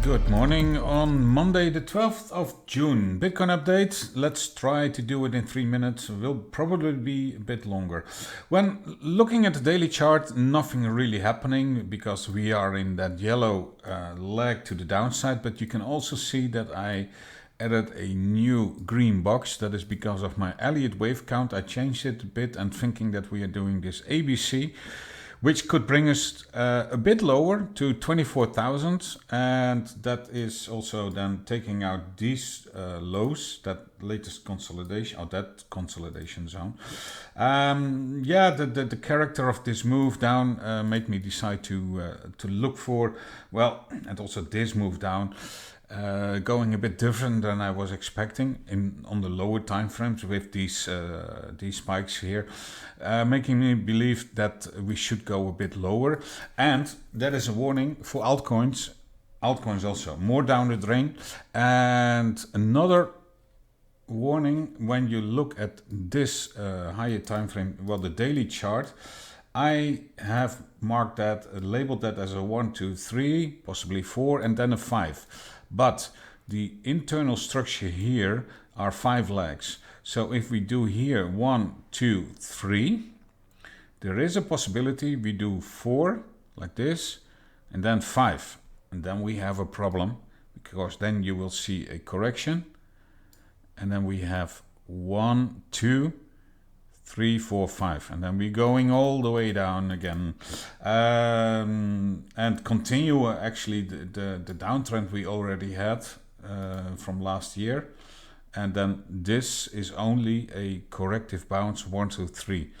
Good morning on Monday the 12th of June. Bitcoin update. Let's try to do it in 3 minutes. Will probably be a bit longer. When looking at the daily chart, nothing really happening because we are in that yellow leg to the downside. But you can also see that I added a new green box. That is because of my Elliott wave count. I changed it a bit and thinking that we are doing this ABC, which could bring us a bit lower to 24,000, and that is also then taking out these lows, that latest consolidation, or that consolidation zone. The character of this move down made me decide to look for, well, and also this move down, going a bit different than I was expecting on the lower time frames with these spikes here, making me believe that we should go a bit lower. And that is a warning for altcoins also, more down the drain. And another warning, when you look at this higher time frame, well, the daily chart, I have marked that, labeled that as a 1, 2, 3, possibly 4, and then a 5. But the internal structure here are 5 legs. So if we do here 1, 2, 3, there is a possibility we do 4 like this and then 5. And then we have a problem, because then you will see a correction. And then we have 1, 2, 3, 4, 5, and then we're going all the way down again, and continue actually the downtrend we already had from last year. And then this is only a corrective bounce, 1, 2, 3,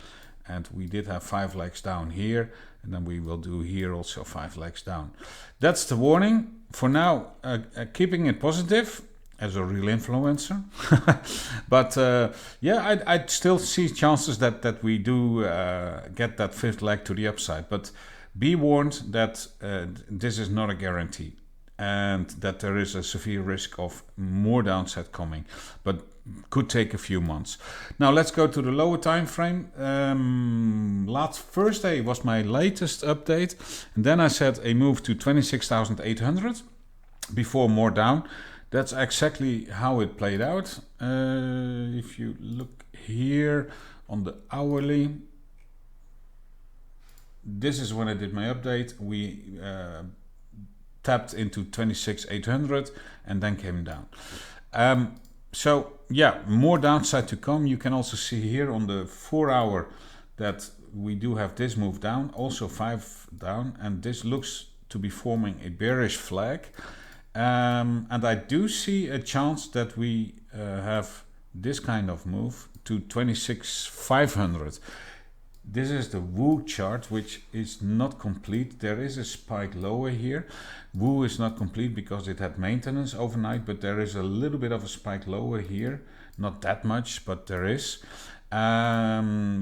and we did have 5 legs down here, and then we will do here also 5 legs down. That's the warning for now. Keeping it positive as a real influencer. But I'd still see chances that we do get that 5th leg to the upside. But be warned that this is not a guarantee, and that there is a severe risk of more downside coming, but could take a few months. Now let's go to the lower time frame. Last Thursday was my latest update, and then I said a move to 26,800 before more down. That's exactly how it played out. If you look here on the hourly, this is when I did my update. We tapped into 26,800 and then came down. More downside to come. You can also see here on the 4 hour that we do have this move down, also 5 down, and this looks to be forming a bearish flag. And I do see a chance that we have this kind of move to 26,500. This is the Wu chart, which is not complete. There is a spike lower here. Wu is not complete because it had maintenance overnight, but there is a little bit of a spike lower here. Not that much, but there is,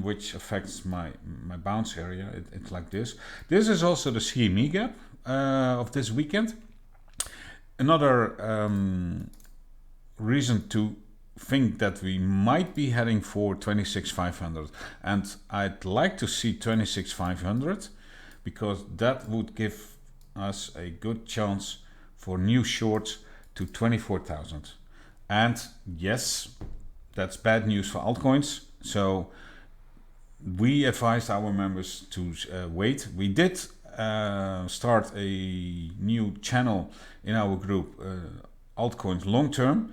which affects my bounce area. It's like this. This is also the CME gap of this weekend. Another reason to think that we might be heading for 26,500, and I'd like to see 26,500 because that would give us a good chance for new shorts to 24,000. And yes, that's bad news for altcoins, so we advised our members to wait. We did start a new channel in our group, altcoins long term.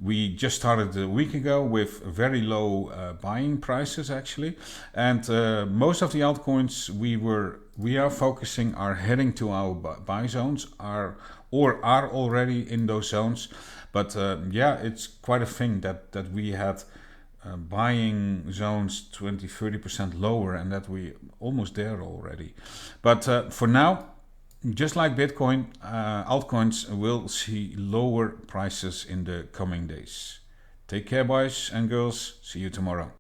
We just started a week ago with very low buying prices actually, and most of the altcoins we are focusing are heading to our buy zones, are already in those zones. But it's quite a thing that we had buying zones 20-30% lower, and that we almost there already. But for now, just like Bitcoin, altcoins will see lower prices in the coming days. Take care, boys and girls. See you tomorrow.